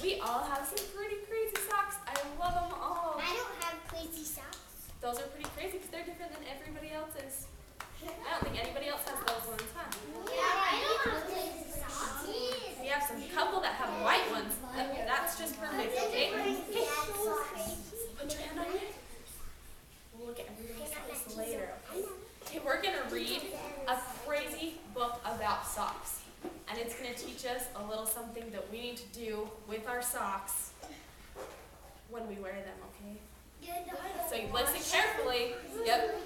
We all have some pretty crazy socks. I love them all. I don't have crazy socks. Those are pretty crazy because they're different than everybody else's. I don't think anybody else has those ones, huh? Yeah, I don't have crazy socks. We have some couple that have white ones. That's just perfect, okay? Hey, put your hand on it. We'll look at everybody's socks later, okay? Okay, we're going to read a crazy book about socks. And it's going to teach us a little something that we need to do with our socks when we wear them, okay? So you listen carefully. Yep.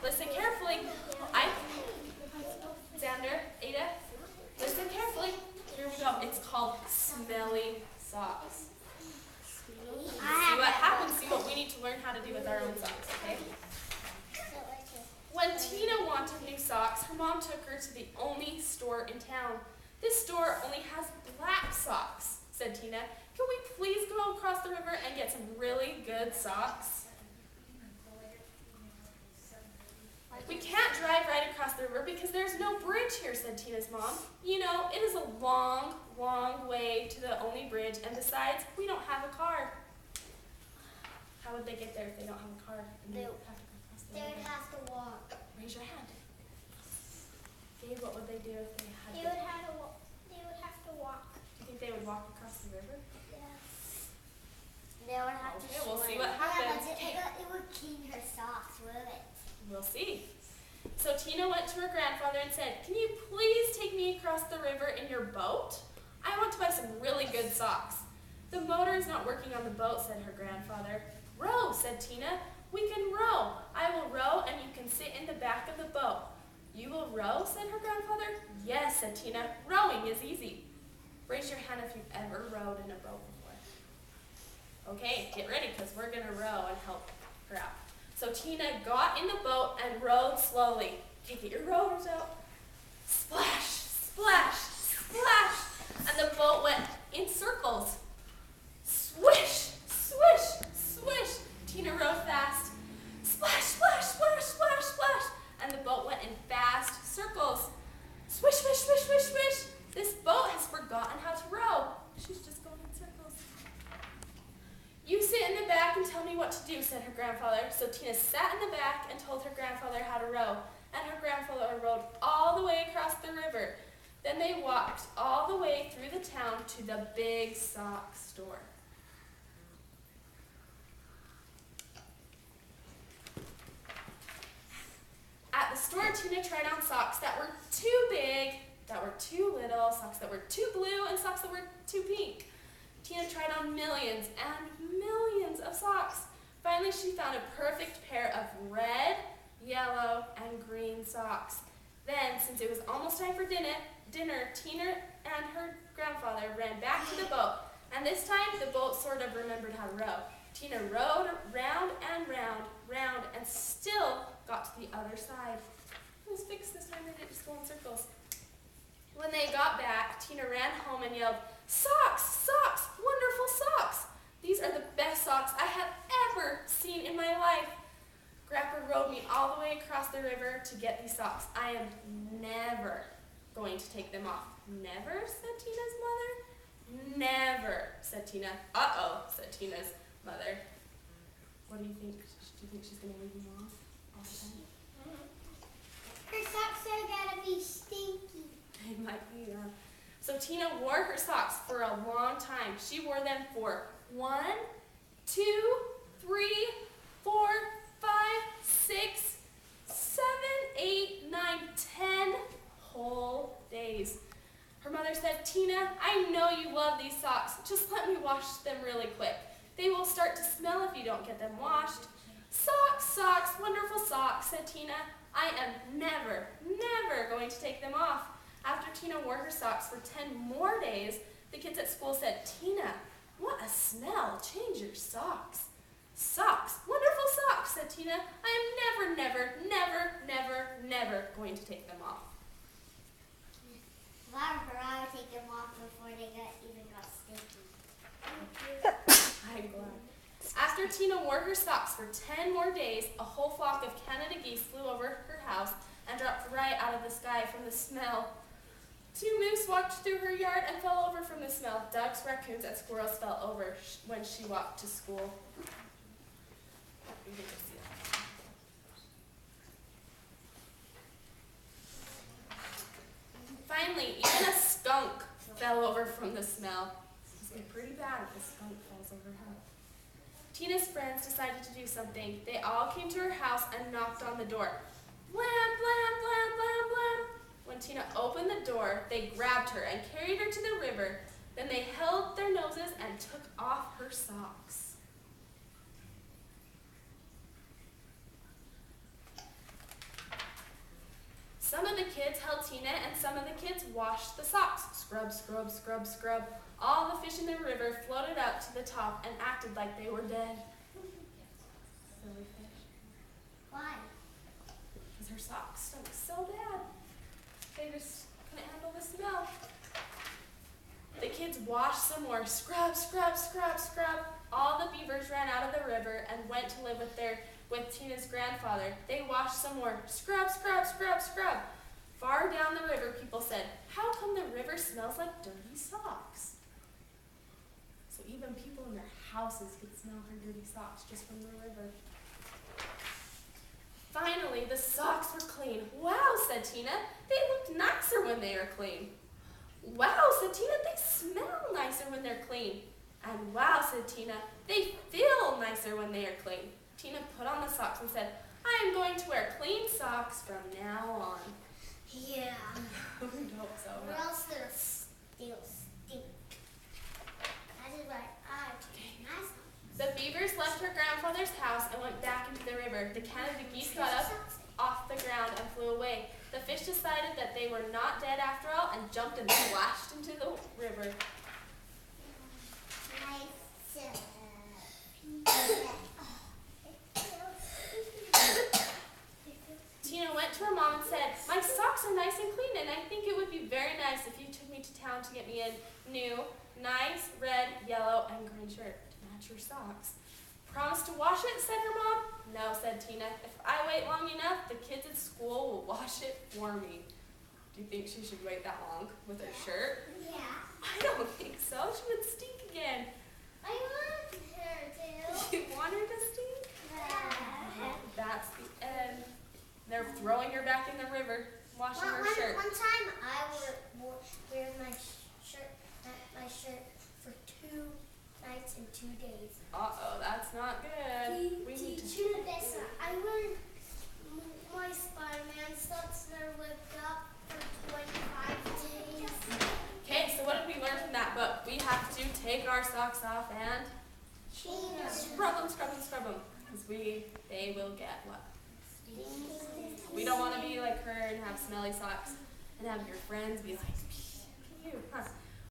Listen carefully. Xander, Ada, listen carefully. Here we go. It's called smelly socks. See what happens. See what we need to learn how to do with our own socks, okay? When Tina wanted new socks, her mom took her to the only store in town. This store only has black socks, said Tina. Can we please go across the river and get some really good socks? We can't drive right across the river because there's no bridge here, said Tina's mom. You know, it is a long, long way to the only bridge, and besides, we don't have a car. How would they get there if they don't have a car? They would have to walk. Raise your hand. Gabe, what would they do if they had They would have to walk. Do you think they would walk across the river? Yes. They would have to Okay, we'll see what happens. Yeah, but it would clean her socks, will it? We'll see. So Tina went to her grandfather and said, "Can you please take me across the river in your boat? I want to buy some really good socks." "The motor is not working on the boat," said her grandfather. "Row," said Tina. "We can row. I will row and you can sit in the back of the boat." "You will row?" said her grandfather. "Yes," said Tina. "Rowing is easy." Raise your hand if you've ever rowed in a boat before. Okay, get ready because we're going to row and help her out. So Tina got in the boat and rowed slowly. Okay, get your rowers out. Splash, splash, splash. And the boat went in circles. Swish, swish, swish. Tina rowed fast. Splash, splash, splash, splash, splash. And the boat went in fast circles. Swish, swish, swish, swish, swish. This boat has forgotten how to row. She's just going in circles. "You sit in the back and tell me what to do," said her grandfather. So Tina sat in the back and told her grandfather how to row. And her grandfather rowed all the way across the river. Then they walked all the way through the town to the big sock store. At the store, Tina tried on socks that were too big, that were too little, socks that were too blue, and socks that were too pink. Tina tried on millions and millions of socks. Finally, she found a perfect pair of red, yellow, and green socks. Then, since it was almost time for dinner, Tina and her grandfather ran back to the boat. And this time, the boat sort of remembered how to row. Tina rowed round and round, round, and still got to the other side. It was fixed this time, they didn't just go in circles. When they got back, Tina ran home and yelled, "Socks! Socks! Wonderful socks! These are the best socks I have ever seen in my life. Grandpa rowed me all the way across the river to get these socks. I am never going to take them off." "Never?" said Tina's mother. "Never," said Tina. "Uh-oh," said Tina's mother. What do you think? Do you think she's going to leave them off all the time? Her socks are gonna be stinky. It might be, So Tina wore her socks for a long time. She wore them for 1, 2, 3, 4, 5, 6, 7, 8, 9, 10 whole days. Her mother said, "Tina, I know you love these socks. Just let me wash them really quick. They will start to smell if you don't get them washed." "Socks, socks, wonderful socks," said Tina. "I am never, never going to take them off." After Tina wore her socks for 10 more days, the kids at school said, "Tina, what a smell. Change your socks." "Socks, wonderful socks," said Tina. "I am never, never, never, never, never going to take them off." If I were her, I would take them off before they even got stinky. I'm glad. After Tina wore her socks for 10 more days, a whole flock of Canada geese flew over her house and dropped right out of the sky from the smell. 2 moose walked through her yard and fell over from the smell. Ducks, raccoons, and squirrels fell over when she walked to school. Finally, even a skunk fell over from the smell. It's going to be pretty bad if a skunk falls over her. Tina's friends decided to do something. They all came to her house and knocked on the door. Blam, blam, blam, blam, blam. When Tina opened the door, they grabbed her and carried her to the river. Then they held their noses and took off her socks. Some of the kids held Tina and some of the kids washed the socks. Scrub, scrub, scrub, scrub. All the fish in the river floated up to the top and acted like they were dead. Silly fish. Why? Because her socks stunk so bad. They just couldn't handle the smell. The kids washed some more. Scrub, scrub, scrub, scrub. All the beavers ran out of the river and went to live with Tina's grandfather. They washed some more. Scrub, scrub, scrub, scrub. Far down the river, people said, "How come the river smells like dirty socks?" So even people in their houses could smell her dirty socks just from the river. Finally, the socks were clean. "Wow," said Tina. "They look nicer when they are clean." "Wow," said Tina. "They smell nicer when they're clean." And "Wow," said Tina. "They feel nicer when they are clean." Tina put on the socks and said, "I am going to wear clean socks from now on." Yeah. We hope so. Or else they'll still stink. That is why I take my socks. The beavers left her grandfather's house and went back into the river. The Canada geese got up off the ground and flew away. The fish decided that they were not dead after all and jumped and splashed into the river. Tina went to her mom and said, "My socks are nice and clean, and I think it would be very nice if you took me to town to get me a new, nice red, yellow, and green shirt to match your socks." "Promise to wash it?" said her mom. "No," said Tina. "If I wait long enough, the kids at school will wash it for me." Do you think she should wait that long with her shirt? Yeah. I don't think so. She would stink again. I want her to. You want her to stink? Yeah. That's the end. They're throwing her back in the river, washing her shirt. One time I wear my shirt for 2 nights and 2 days. Uh-oh, that's not good. We need to this. I wear my Spider-Man socks that are whipped up for 25 days. Okay, so what did we learn from that book? We have to take our socks off and scrub them, scrub them, scrub them. Because they will get what? We don't want to be like her and have smelly socks and have your friends be like, "Pew." Huh.